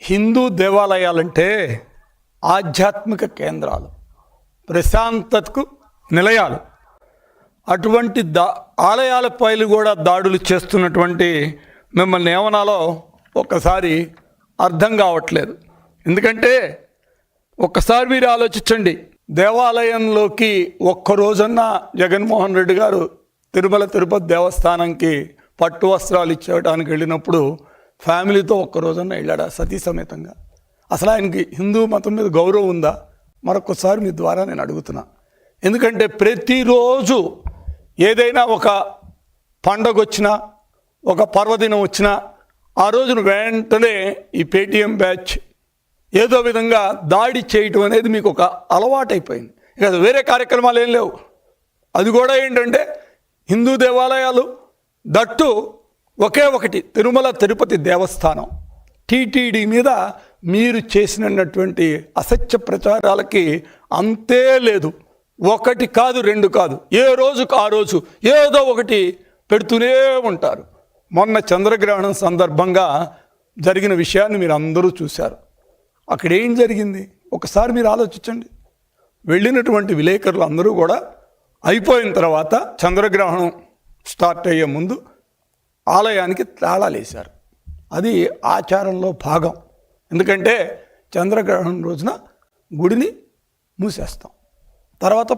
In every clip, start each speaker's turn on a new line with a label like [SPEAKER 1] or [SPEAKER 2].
[SPEAKER 1] హిందూ దేవాలయాలంటే ఆధ్యాత్మిక కేంద్రాలు, ప్రశాంతతకు నిలయాలు. అటువంటి ఆలయాలపై కూడా దాడులు చేస్తున్నటువంటి మిమ్మల్ని ఏమనాలో ఒక్కసారి అర్థం కావట్లేదు. ఎందుకంటే ఒక్కసారి మీరు ఆలోచించండి, దేవాలయంలోకి ఒక్కరోజన్నా జగన్మోహన్ రెడ్డి గారు తిరుమల తిరుపతి దేవస్థానంకి పట్టు వస్త్రాలు ఇచ్చేయడానికి వెళ్ళినప్పుడు ఫ్యామిలీతో ఒక్కరోజన్నా వెళ్ళాడా సతీ సమేతంగా? అసలు ఆయనకి హిందూ మతం మీద గౌరవం ఉందా? మరొకసారి మీ ద్వారా నేను అడుగుతున్నా. ఎందుకంటే ప్రతిరోజు ఏదైనా ఒక పండగ వచ్చినా, ఒక పర్వదినం వచ్చినా ఆ రోజున వెంటనే ఈ పేటీఎం బ్యాచ్ ఏదో విధంగా దాడి చేయటం అనేది మీకు ఒక అలవాటైపోయింది. ఇక వేరే కార్యక్రమాలు ఏం లేవు. అది కూడా ఏంటంటే హిందూ దేవాలయాలు, దట్టు ఒకే ఒకటి తిరుమల తిరుపతి దేవస్థానం. టీటీడీ మీద మీరు చేసినటువంటి అసత్య ప్రచారాలకి అంతే లేదు. ఒకటి కాదు, రెండు కాదు, ఏ రోజుకు ఆ రోజు ఏదో ఒకటి పెడుతూనే ఉంటారు. మొన్న చంద్రగ్రహణం సందర్భంగా జరిగిన విషయాన్ని మీరు అందరూ చూశారు. అక్కడ ఏం జరిగింది ఒకసారి మీరు ఆలోచించండి. వెళ్ళినటువంటి విలేకరులు అందరూ కూడా అయిపోయిన తర్వాత చంద్రగ్రహణం స్టార్ట్ అయ్యే ముందు ఆలయానికి తాళాలు వేశారు. అది ఆచారంలో భాగం. ఎందుకంటే చంద్రగ్రహణం రోజున గుడిని మూసేస్తాం, తర్వాత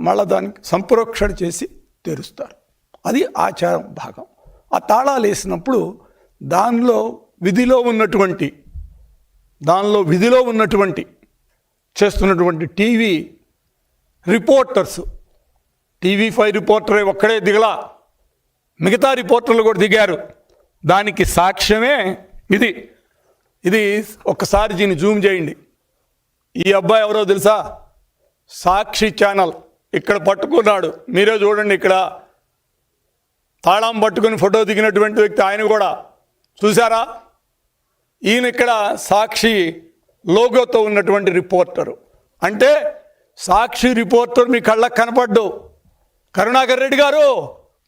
[SPEAKER 1] మళ్ళీ దానికి సంప్రోక్షణ చేసి తెరుస్తారు. అది ఆచారం భాగం. ఆ తాళాలు వేసినప్పుడు దానిలో విధిలో ఉన్నటువంటి చేస్తున్నటువంటి టీవీ రిపోర్టర్స్, TV5 రిపోర్టరే ఒక్కడే దిగలా, మిగతా రిపోర్టర్లు కూడా దిగారు. దానికి సాక్ష్యమే ఇది ఒక్కసారి దీన్ని జూమ్ చేయండి. ఈ అబ్బాయి ఎవరో తెలుసా? సాక్షి ఛానల్ ఇక్కడ పట్టుకున్నాడు, మీరే చూడండి. ఇక్కడ తాళం పట్టుకుని ఫోటో దిగినటువంటి వ్యక్తి ఆయన కూడా చూసారా? ఈయన ఇక్కడ సాక్షి లోగోతో ఉన్నటువంటి రిపోర్టరు. అంటే సాక్షి రిపోర్టర్ మీ కళ్ళకు కనపడ్డు. కరుణాకర్ రెడ్డి గారు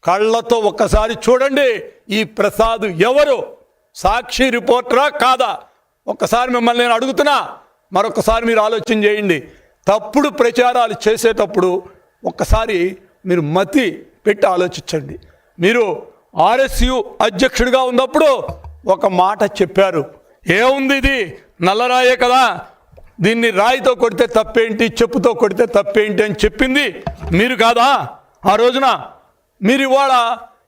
[SPEAKER 1] కళ్ళతో ఒక్కసారి చూడండి, ఈ ప్రసాద్ ఎవరు? సాక్షి రిపోర్టరా కాదా? ఒక్కసారి మిమ్మల్ని నేను అడుగుతున్నా, మరొకసారి మీరు ఆలోచన చేయండి. తప్పుడు ప్రచారాలు చేసేటప్పుడు ఒక్కసారి మీరు మతి పెట్టి ఆలోచించండి. మీరు RSU అధ్యక్షుడిగా ఉన్నప్పుడు ఒక మాట చెప్పారు, ఏముంది ఇది నల్లరాయే కదా, దీన్ని రాయితో కొడితే తప్పేంటి, చెప్పుతో కొడితే తప్పేంటి అని చెప్పింది మీరు కాదా? ఆ రోజున మీరు ఇవాళ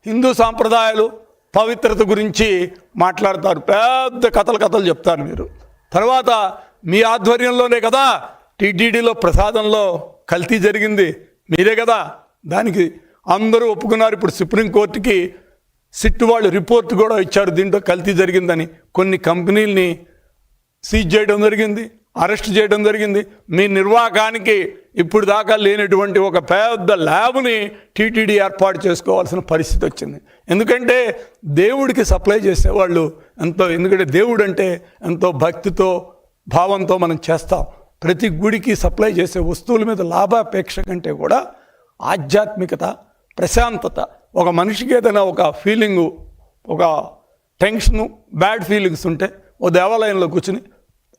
[SPEAKER 1] హిందూ సాంప్రదాయాలు, పవిత్రత గురించి మాట్లాడతారు, పెద్ద కథలు చెప్తారు మీరు. తర్వాత మీ ఆధ్వర్యంలోనే కదా టీటీడీలో ప్రసాదంలో కల్తీ జరిగింది, మీరే కదా దానికి అందరూ ఒప్పుకున్నారు. ఇప్పుడు సుప్రీంకోర్టుకి సిట్ వాళ్ళు రిపోర్ట్ కూడా ఇచ్చారు, దీంట్లో కల్తీ జరిగిందని. కొన్ని కంపెనీల్ని సీజ్ చేయడం జరిగింది, అరెస్ట్ చేయడం జరిగింది. మీ నిర్వాహకానికి ఇప్పుడు దాకా లేనటువంటి ఒక పెద్ద ల్యాబ్ని టీటీడీ ఏర్పాటు చేసుకోవాల్సిన పరిస్థితి వచ్చింది. ఎందుకంటే దేవుడికి సప్లై చేసేవాళ్ళు ఎందుకంటే దేవుడు అంటే ఎంతో భక్తితో, భావంతో మనం చేస్తాం. ప్రతి గుడికి సప్లై చేసే వస్తువుల మీద లాభాపేక్ష కంటే కూడా ఆధ్యాత్మికత, ప్రశాంతత, ఒక మనిషికి ఏదైనా ఒక ఫీలింగు, ఒక టెన్షను, బ్యాడ్ ఫీలింగ్స్ ఉంటే ఓ దేవాలయంలో కూర్చుని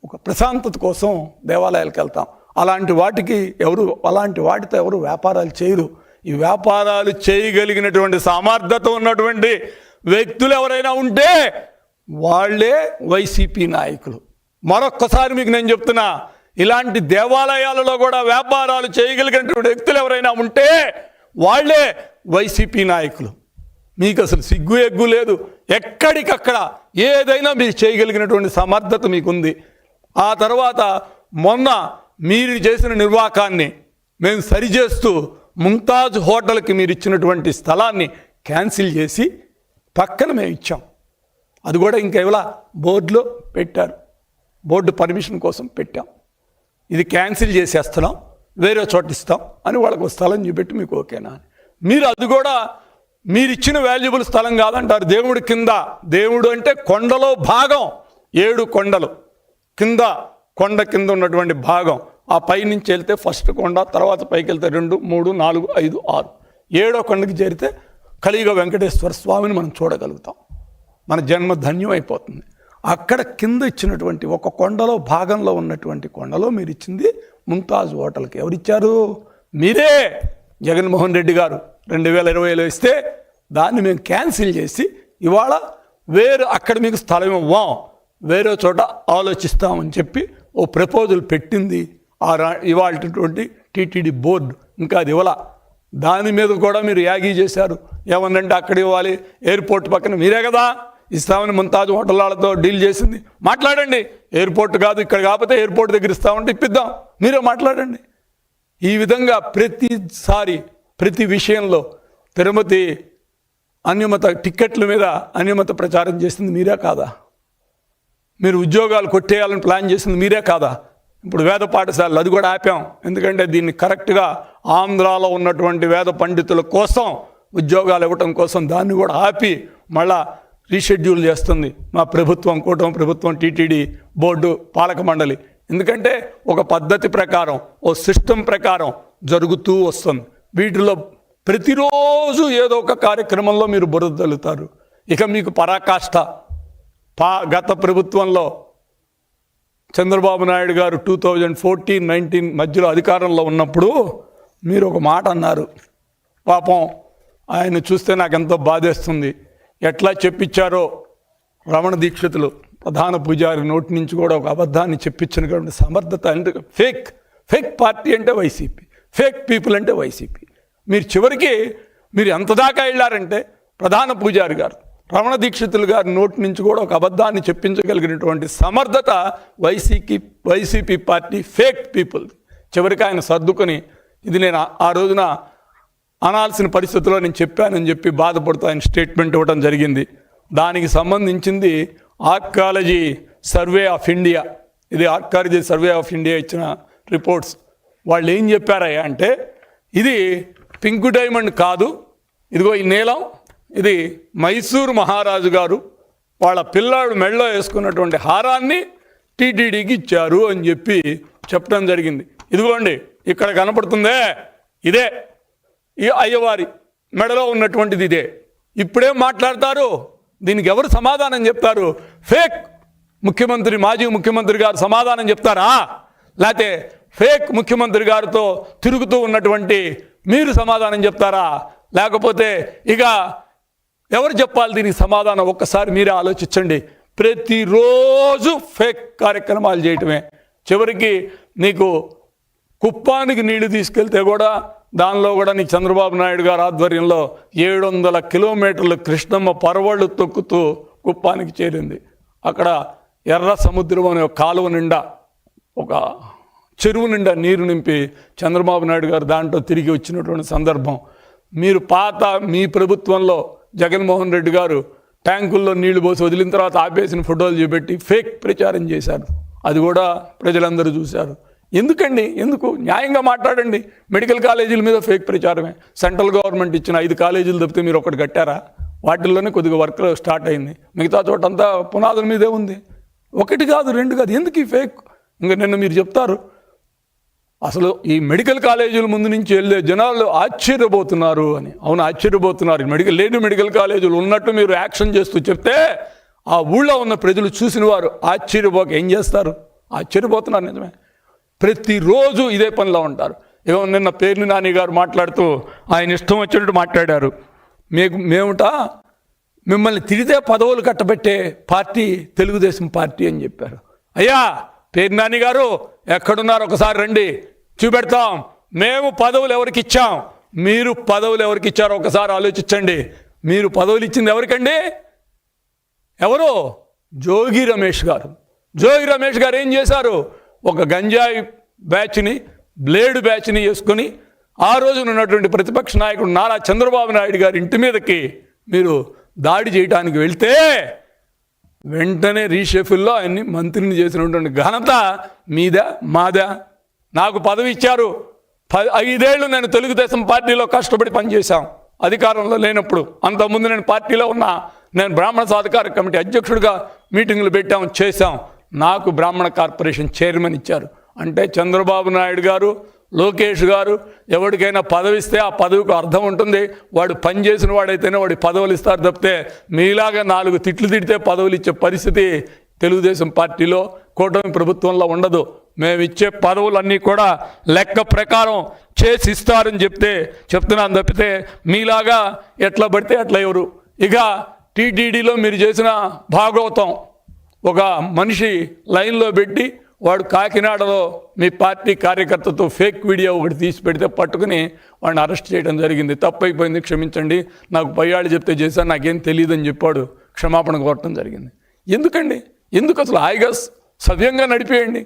[SPEAKER 1] ఒక ప్రశాంతత కోసం దేవాలయాలకు వెళ్తాం. అలాంటి వాటితో ఎవరు వ్యాపారాలు చేయరు. ఈ వ్యాపారాలు చేయగలిగినటువంటి సామర్థ్యత ఉన్నటువంటి వ్యక్తులు ఎవరైనా ఉంటే వాళ్ళే వైసీపీ నాయకులు. మరొక్కసారి మీకు నేను చెప్తున్నా, ఇలాంటి దేవాలయాలలో కూడా వ్యాపారాలు చేయగలిగినటువంటి వ్యక్తులు ఎవరైనా ఉంటే వాళ్ళే వైసీపీ నాయకులు. మీకు అసలు సిగ్గు ఎగ్గు లేదు. ఎక్కడికక్కడ ఏదైనా మీరు చేయగలిగినటువంటి సమర్థత మీకుంది. ఆ తర్వాత మొన్న మీరు చేసిన నిర్వాకాన్ని మేము సరిచేస్తూ ముంతాజ్ హోటల్కి మీరు ఇచ్చినటువంటి స్థలాన్ని క్యాన్సిల్ చేసి పక్కన మేము ఇచ్చాం. అది కూడా ఇంకా ఇవాళ బోర్డులో పెట్టారు, బోర్డు పర్మిషన్ కోసం పెట్టాం. ఇది క్యాన్సిల్ చేసేస్తున్నాం, వేరే చోట ఇస్తాం అని వాళ్ళకు స్థలం చూపెట్టి మీకు ఓకేనా అని. మీరు అది కూడా మీరు ఇచ్చిన వాల్యుబుల్ స్థలం కాదంటారు. దేవుడి కింద, దేవుడు అంటే కొండలో భాగం, 7 కొండలు కింద, కొండ కింద ఉన్నటువంటి భాగం. ఆ పై నుంచి వెళ్తే ఫస్ట్ కొండ, తర్వాత పైకి వెళ్తే 2, 3, 4, 5, 6, 7వ కొండకి చేరితే కలియుగ వెంకటేశ్వర స్వామిని మనం చూడగలుగుతాం. మన జన్మ ధన్యం అయిపోతుంది. అక్కడ కింద ఇచ్చినటువంటి ఒక కొండలో భాగంలో ఉన్నటువంటి కొండలో మీరు ఇచ్చింది ముంతాజ్ హోటల్కి. ఎవరిచ్చారు? మీరే. జగన్మోహన్ రెడ్డి గారు 2020లో ఇస్తే దాన్ని మేము క్యాన్సిల్ చేసి ఇవాళ అక్కడ మీకు స్థలం ఇవ్వం, వేరే చోట ఆలోచిస్తామని చెప్పి ఓ ప్రపోజల్ పెట్టింది ఇవాళటువంటి టీటీడీ బోర్డు. ఇంకా అది ఇవ్వాల. దాని మీద కూడా మీరు యాగీ చేశారు. ఏమన్నంటే అక్కడ ఇవ్వాలి, ఎయిర్పోర్ట్ పక్కన మీరే కదా ఇస్తామని ముంతాజ్ హోటల్ వాళ్ళతో డీల్ చేసింది. మాట్లాడండి. ఎయిర్పోర్ట్ కాదు ఇక్కడ కాకపోతే ఎయిర్పోర్ట్ దగ్గర ఇస్తామంటే ఇప్పిద్దాం, మీరే మాట్లాడండి. ఈ విధంగా ప్రతిసారి ప్రతి విషయంలో తిరుపతి అన్యమత టిక్కెట్ల మీద అన్యమత ప్రచారం చేసింది మీరే కాదా? మీరు ఉద్యోగాలు కొట్టేయాలని ప్లాన్ చేసింది మీరే కాదా? ఇప్పుడు వేద పాఠశాలలు అది కూడా ఆపాం. ఎందుకంటే దీన్ని కరెక్ట్గా ఆంధ్రాలో ఉన్నటువంటి వేద పండితుల కోసం ఉద్యోగాలు ఇవ్వటం కోసం దాన్ని కూడా ఆపి మళ్ళా రీషెడ్యూల్ చేస్తుంది మా ప్రభుత్వం, కూటమి ప్రభుత్వం, టీటీడీ బోర్డు, పాలక మండలి. ఎందుకంటే ఒక పద్ధతి ప్రకారం, ఓ సిస్టమ్ ప్రకారం జరుగుతూ వస్తుంది. వీటిలో ప్రతిరోజు ఏదో ఒక కార్యక్రమంలో మీరు బురదలుతారు. ఇక మీకు పరాకాష్ట. గత ప్రభుత్వంలో చంద్రబాబు నాయుడు గారు 2014-19 మధ్యలో అధికారంలో ఉన్నప్పుడు మీరు ఒక మాట అన్నారు. పాపం ఆయన చూస్తే నాకు ఎంతో బాధేస్తుంది. ఎట్లా చెప్పించారో రమణ దీక్షితులు ప్రధాన పూజారి నోటి నుంచి కూడా ఒక అబద్ధాన్ని చెప్పించినటువంటి సమర్థత. అంటే ఫేక్ పార్టీ అంటే వైసీపీ, ఫేక్ పీపుల్ అంటే వైసీపీ. మీరు చివరికి మీరు ఎంత దాకా వెళ్ళారంటే ప్రధాన పూజారి గారు రమణ దీక్షితులు గారి నోటి నుంచి కూడా ఒక అబద్ధాన్ని చెప్పించగలిగినటువంటి సమర్థత వైసీపీ పార్టీ ఫేక్ పీపుల్. చివరికి ఆయన సర్దుకొని ఇది నేను ఆ రోజున అనాల్సిన పరిస్థితుల్లో నేను చెప్పానని చెప్పి బాధపడుతూ ఆయన స్టేట్మెంట్ ఇవ్వడం జరిగింది. దానికి సంబంధించింది ఆర్కాలజీ సర్వే ఆఫ్ ఇండియా. ఇది ఆర్కాలజీ సర్వే ఆఫ్ ఇండియా ఇచ్చిన రిపోర్ట్స్. వాళ్ళు ఏం చెప్పారయ్యా అంటే ఇది పింక్ డైమండ్ కాదు, ఇదిగో ఈ నీలం, ఇది మైసూరు మహారాజు గారు వాళ్ళ పిల్లాడు మెడలో వేసుకున్నటువంటి హారాన్ని టీటీడీకి ఇచ్చారు అని చెప్పి చెప్పడం జరిగింది. ఇదిగోండి ఇక్కడ కనపడుతుందే, ఇదే ఈ అయ్యవారి మెడలో ఉన్నటువంటిది ఇదే. ఇప్పుడేం మాట్లాడతారు? దీనికి ఎవరు సమాధానం చెప్తారు? ఫేక్ ముఖ్యమంత్రి, మాజీ ముఖ్యమంత్రి గారు సమాధానం చెప్తారా? లేకపోతే ఫేక్ ముఖ్యమంత్రి గారితో తిరుగుతూ ఉన్నటువంటి మీరు సమాధానం చెప్తారా? లేకపోతే ఇక ఎవరు చెప్పాలి దీనికి సమాధానం? ఒక్కసారి మీరే ఆలోచించండి. ప్రతిరోజు ఫేక్ కార్యక్రమాలు చేయటమే. చివరికి నీకు కుప్పానికి నీళ్లు తీసుకెళ్తే కూడా దానిలో కూడా నీకు చంద్రబాబు నాయుడు గారు ఆధ్వర్యంలో 700 కిలోమీటర్లు కృష్ణమ్మ పరవళ్ళు తొక్కుతూ కుప్పానికి చేరింది. అక్కడ ఎర్ర సముద్రం అనే ఒక కాలువ నిండా, ఒక చెరువు నిండా నీరు నింపి చంద్రబాబు నాయుడు గారు దాంట్లో తిరిగి వచ్చినటువంటి సందర్భం. మీరు మీ ప్రభుత్వంలో జగన్మోహన్ రెడ్డి గారు ట్యాంకుల్లో నీళ్లు పోసి వదిలిన తర్వాత ఆపేసిన ఫోటోలు చూపెట్టి ఫేక్ ప్రచారం చేశారు. అది కూడా ప్రజలందరూ చూశారు. ఎందుకండి? ఎందుకు? న్యాయంగా మాట్లాడండి. మెడికల్ కాలేజీల మీద ఫేక్ ప్రచారమే. సెంట్రల్ గవర్నమెంట్ ఇచ్చిన 5 కాలేజీలు తప్పితే మీరు ఒకటి కట్టారా? వాటిల్లోనే కొద్దిగా వర్క్ స్టార్ట్ అయింది. మిగతా చోటంతా పునాదుల మీదే ఉంది. 1 కాదు 2 కాదు. ఎందుకు ఈ ఫేక్? ఇంకా నిన్న మీరు చెప్తారు అసలు ఈ మెడికల్ కాలేజీల ముందు నుంచి వెళ్ళే జనాలు ఆశ్చర్యపోతున్నారు అని. అవును, ఆశ్చర్యపోతున్నారు. లేని మెడికల్ కాలేజీలు ఉన్నట్టు మీరు యాక్షన్ చేస్తూ చెప్తే ఆ ఊళ్ళో ఉన్న ప్రజలు చూసిన వారు ఆశ్చర్యపోక ఏం చేస్తారు? ఆశ్చర్యపోతున్నారు. నిజమే. ప్రతిరోజు ఇదే పనిలో ఉంటారు. ఏమో నిన్న పేర్ని నాని గారు మాట్లాడుతూ ఆయన ఇష్టం వచ్చినట్టు మాట్లాడారు. మేముట మిమ్మల్ని తిరిగితే పదవులు కట్టబెట్టే పార్టీ తెలుగుదేశం పార్టీ అని చెప్పారు. అయ్యా పేర్ని నాని గారు ఎక్కడున్నారు? ఒకసారి రండి, చూపెడతాం. మేము పదవులు ఎవరికి ఇచ్చాం, మీరు పదవులు ఎవరికి ఇచ్చారో ఒకసారి ఆలోచించండి. మీరు పదవులు ఇచ్చింది ఎవరికండి? ఎవరు? జోగి రమేష్ గారు. జోగి రమేష్ గారు ఏం చేశారు? ఒక గంజాయి బ్యాచ్ని, బ్లేడ్ బ్యాచ్ని వేసుకొని ఆ రోజున ఉన్నటువంటి ప్రతిపక్ష నాయకుడు నారా చంద్రబాబు నాయుడు గారి ఇంటి మీదకి మీరు దాడి చేయడానికి వెళ్తే వెంటనే రీషెఫిల్లో ఆయన్ని మంత్రిని చేసినటువంటి ఘనత మీదా మాదా? నాకు పదవి ఇచ్చారు. 5 ఏళ్ళు నేను తెలుగుదేశం పార్టీలో కష్టపడి పనిచేశాం అధికారంలో లేనప్పుడు. అంతకుముందు నేను పార్టీలో ఉన్నా. నేను బ్రాహ్మణ సాధికార కమిటీ అధ్యక్షుడిగా మీటింగులు పెట్టాం, చేశాం. నాకు బ్రాహ్మణ కార్పొరేషన్ చైర్మన్ ఇచ్చారు. అంటే చంద్రబాబు నాయుడు గారు, లోకేష్ గారు ఎవరికైనా పదవి ఇస్తే ఆ పదవికి అర్థం ఉంటుంది. వాడు పనిచేసిన వాడైతేనే వాడి పదవులు ఇస్తారు తప్పితే మీలాగా 4 తిట్లు తిడితే పదవులు ఇచ్చే పరిస్థితి తెలుగుదేశం పార్టీలో కూటమి ప్రభుత్వంలో ఉండదు. మేము ఇచ్చే పదవులన్నీ కూడా లెక్క ప్రకారం చేసి ఇస్తారని చెప్తున్నాను తప్పితే మీలాగా ఎట్లా పడితే అట్లా ఎవరు. ఇక టీటీడీలో మీరు చేసిన భాగవతం, ఒక మనిషి లైన్లో పెట్టి వాడు కాకినాడలో మీ పార్టీ కార్యకర్తతో ఫేక్ వీడియో ఒకటి తీసి పెడితే పట్టుకుని వాడిని అరెస్ట్ చేయడం జరిగింది. తప్పైపోయింది, క్షమించండి, నాకు పయ్యాళ్ళు చెప్తే చేశాను, నాకేం తెలియదని చెప్పాడు, క్షమాపణ కోరటం జరిగింది. ఎందుకండి? ఎందుకు అసలు హాయిగా సవ్యంగా నడిపేయండి.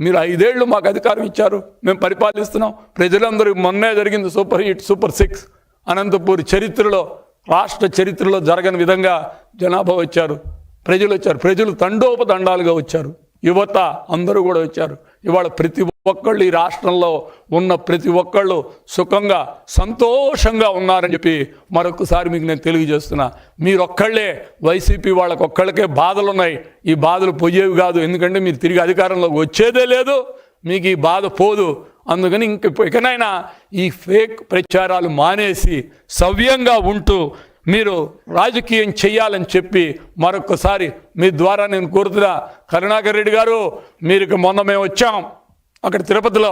[SPEAKER 1] మీరు 5 ఏళ్ళు మాకు అధికారం ఇచ్చారు, మేము పరిపాలిస్తున్నాం. ప్రజలందరూ మొన్నే జరిగింది సూపర్ హిట్ సూపర్ 6 అనంతపూర్ చరిత్రలో, రాష్ట్ర చరిత్రలో జరగని విధంగా జనాభా వచ్చారు, ప్రజలు వచ్చారు, ప్రజలు తండోపతండాలుగా వచ్చారు, యువత అందరూ కూడా వచ్చారు. ఇవాళ ప్రతి ఒక్కళ్ళు ఈ రాష్ట్రంలో ఉన్న ప్రతి ఒక్కళ్ళు సుఖంగా సంతోషంగా ఉన్నారని చెప్పి మరొకసారి మీకు నేను తెలియజేస్తున్నా. మీరొక్కళ్ళే, వైసీపీ వాళ్ళకొక్కళ్ళకే బాధలు ఉన్నాయి. ఈ బాధలు పోయేవి కాదు, ఎందుకంటే మీరు తిరిగి అధికారంలోకి వచ్చేదే లేదు, మీకు ఈ బాధ పోదు. అందుకని ఇకనైనా ఈ ఫేక్ ప్రచారాలు మానేసి సవ్యంగా ఉంటూ మీరు రాజకీయం చేయాలని చెప్పి మరొకసారి మీ ద్వారా నేను కోరుతున్నా. కరుణాకర్ రెడ్డి గారు, మీరు మొన్న మేము వచ్చాం అక్కడ తిరుపతిలో,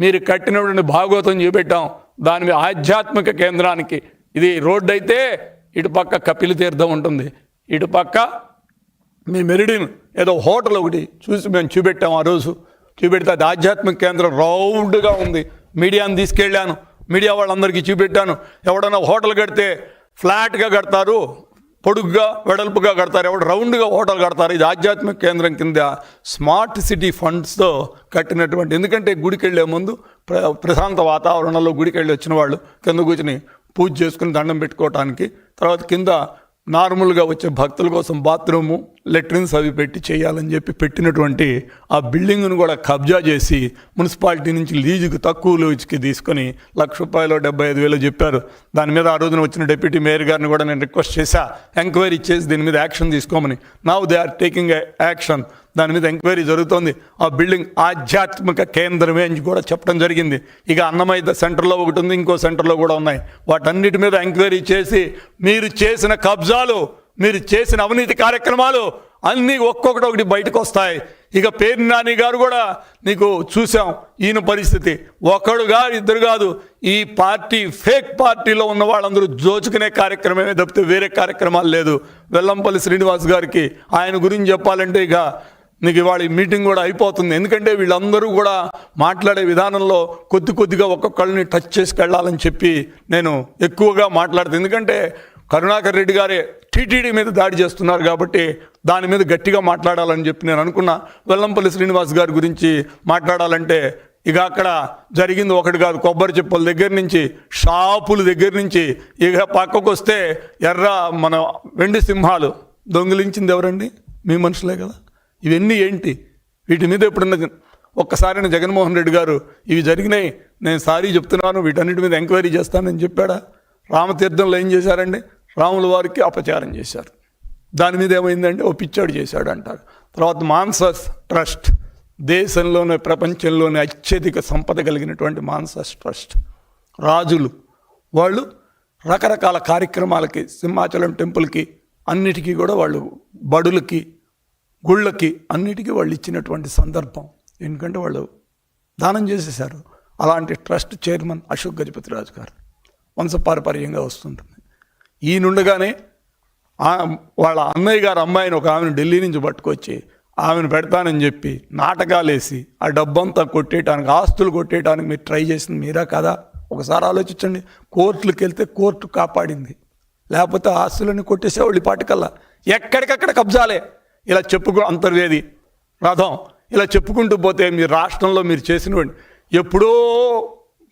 [SPEAKER 1] మీరు కట్టినటువంటి భాగవతం చూపెట్టాం. దాని మీద ఆధ్యాత్మిక కేంద్రానికి, ఇది రోడ్డు అయితే ఇటు పక్క కపిల తీర్థం ఉంటుంది, ఇటు పక్క మీ మెరిడిన్ ఏదో హోటల్ ఒకటి చూసి మేము చూపెట్టాం. ఆ రోజు చూపెడితే అది ఆధ్యాత్మిక కేంద్రం రౌండ్గా ఉంది. మీడియాని తీసుకెళ్ళాను, మీడియా వాళ్ళందరికీ చూపెట్టాను. ఎవడన్నా హోటల్ కడితే ఫ్లాట్గా కడతారు, పొడుగ్గా వెడల్పుగా కడతారు, ఎవడు రౌండ్గా హోటల్ కడతారు. ఇది ఆధ్యాత్మిక కేంద్రం కింద స్మార్ట్ సిటీ ఫండ్స్తో కట్టినటువంటి. ఎందుకంటే గుడికి వెళ్ళే ముందు ప్రశాంత వాతావరణంలో గుడికి వెళ్ళి వచ్చిన వాళ్ళు కింద కూర్చుని పూజ చేసుకుని దండం పెట్టుకోవటానికి, తర్వాత కింద నార్మల్గా వచ్చే భక్తుల కోసం బాత్రూము, లెట్రిన్స్ అవి పెట్టి చేయాలని చెప్పి పెట్టినటువంటి ఆ బిల్డింగ్ను కూడా కబ్జా చేసి మున్సిపాలిటీ నుంచి లీజుకి తక్కువ లీజుకి తీసుకొని ₹1,00,000 75,000 చెప్పారు. దాని మీద ఆ రోజున వచ్చిన డిప్యూటీ మేయర్ గారిని కూడా నేను రిక్వెస్ట్ చేశా, ఎంక్వైరీ చేసి దీని మీద యాక్షన్ తీసుకోమని. Now they are taking action. దాని మీద ఎంక్వైరీ జరుగుతోంది. ఆ బిల్డింగ్ ఆధ్యాత్మిక కేంద్రమే అని కూడా చెప్పడం జరిగింది. ఇక అన్నమయ్య సెంటర్లో ఒకటి ఉంది, ఇంకో సెంటర్లో కూడా ఉన్నాయి. వాటన్నిటి మీద ఎంక్వైరీ చేసి మీరు చేసిన కబ్జాలు, మీరు చేసిన అవినీతి కార్యక్రమాలు అన్నీ ఒక్కొక్కటి బయటకు వస్తాయి. ఇక పేర్ని నాని గారు కూడా నీకు చూసాం, ఈయన పరిస్థితి ఒకడుగా ఇద్దరు కాదు, ఈ పార్టీ ఫేక్ పార్టీలో ఉన్న వాళ్ళందరూ దోచుకునే కార్యక్రమమే తప్పితే వేరే కార్యక్రమాలు లేదు. వెల్లంపల్లి శ్రీనివాస్ గారికి ఆయన గురించి చెప్పాలంటే ఇక నీకు ఇవాళ ఈ మీటింగ్ కూడా అయిపోతుంది. ఎందుకంటే వీళ్ళందరూ కూడా మాట్లాడే విధానంలో కొద్దిగా ఒక్కొక్కళ్ళని టచ్ చేసుకెళ్ళాలని చెప్పి నేను ఎక్కువగా మాట్లాడుతాను. ఎందుకంటే కరుణాకర్ రెడ్డి గారే టీటీడీ మీద దాడి చేస్తున్నారు కాబట్టి దాని మీద గట్టిగా మాట్లాడాలని చెప్పి నేను అనుకున్నా. వెల్లంపల్లి శ్రీనివాస్ గారి గురించి మాట్లాడాలంటే ఇక అక్కడ జరిగింది ఒకటి కాదు, కొబ్బరి చెప్పుల దగ్గర నుంచి, షాపుల దగ్గర నుంచి, ఇక పక్కకు వస్తే మన వెండి సింహాలు దొంగిలించింది ఎవరండి? మీ మనుషులే కదా. ఇవన్నీ ఏంటి? వీటి మీద ఎప్పుడన్నా ఒక్కసారి జగన్మోహన్ రెడ్డి గారు ఇవి జరిగినాయి, నేను సారీ చెప్తున్నాను, వీటన్నిటి మీద ఎంక్వైరీ చేస్తానని చెప్పాడా? రామతీర్థంలో ఏం చేశారండి? రాముల వారికి అపచారం చేశారు. దాని మీద ఏమైందంటే ఓ పిచ్చాడు చేశాడు అంటారు. తర్వాత మాన్సస్ ట్రస్ట్, దేశంలోనే ప్రపంచంలోనే అత్యధిక సంపద కలిగినటువంటి మాన్సస్ ట్రస్ట్ రాజులు, వాళ్ళు రకరకాల కార్యక్రమాలకి, సింహాచలం టెంపుల్కి అన్నిటికీ కూడా వాళ్ళు బడులకి, గుళ్ళకి అన్నిటికీ వాళ్ళు ఇచ్చినటువంటి సందర్భం. ఎందుకంటే వాళ్ళు దానం చేసేశారు. అలాంటి ట్రస్ట్ చైర్మన్ అశోక్ గజపతిరాజు గారు వంశపారపర్యంగా వస్తుంటుంది. ఈయనుండగానే వాళ్ళ అన్నయ్య గారు అమ్మాయిని ఒక ఆమెను ఢిల్లీ నుంచి పట్టుకొచ్చి ఆమెను పెడతానని చెప్పి నాటకాలు వేసి ఆ డబ్బంతా కొట్టేయటానికి, ఆస్తులు కొట్టేయటానికి మీరు ట్రై చేసింది మీరా కదా? ఒకసారి ఆలోచించండి. కోర్టులకు వెళ్తే కోర్టు కాపాడింది, లేకపోతే ఆస్తులని కొట్టేసేవాళ్ళు పాటికల్లా. ఎక్కడికక్కడ కబ్జాలే. ఇలా అంతర్వేది రథం ఇలా చెప్పుకుంటూ పోతే మీ రాష్ట్రంలో మీరు చేసినవండి. ఎప్పుడో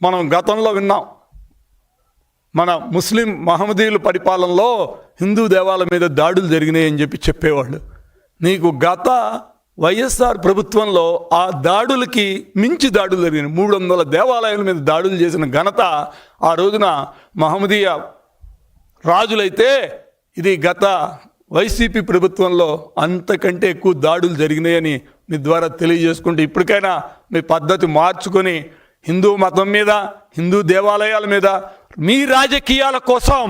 [SPEAKER 1] మనం గతంలో విన్నాం, మన ముస్లిం మహమ్మదీయుల పరిపాలనలో హిందూ దేవాలయం మీద దాడులు జరిగినాయి అని చెప్పి చెప్పేవాళ్ళు. నీకు గత వైఎస్ఆర్ ప్రభుత్వంలో ఆ దాడులకి మించి దాడులు జరిగినాయి. 300 దేవాలయాల మీద దాడులు చేసిన ఘనత ఆ రోజున మహమ్మదీయ రాజులైతే, ఇది గత వైసీపీ ప్రభుత్వంలో అంతకంటే ఎక్కువ దాడులు జరిగినాయని మీ ద్వారా తెలియజేసుకుంటే, ఇప్పటికైనా మీ పద్ధతి మార్చుకొని హిందూ మతం మీద, హిందూ దేవాలయాల మీద మీ రాజకీయాల కోసం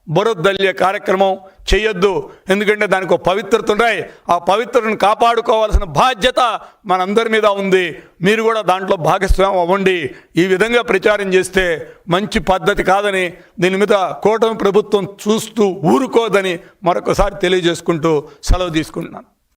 [SPEAKER 1] బురదల్లే కార్యక్రమం చేయొద్దు. ఎందుకంటే దానికి ఒక పవిత్రత ఉన్నాయి. ఆ పవిత్రతను కాపాడుకోవాల్సిన బాధ్యత మనందరి మీద ఉంది. మీరు కూడా దాంట్లో భాగస్వామ్యం అవ్వండి. ఈ విధంగా ప్రచారం చేస్తే మంచి పద్ధతి కాదని, దీని మీద కూటమి ప్రభుత్వం చూస్తూ ఊరుకోదని మరొకసారి తెలియజేసుకుంటూ సెలవు తీసుకుంటున్నాను.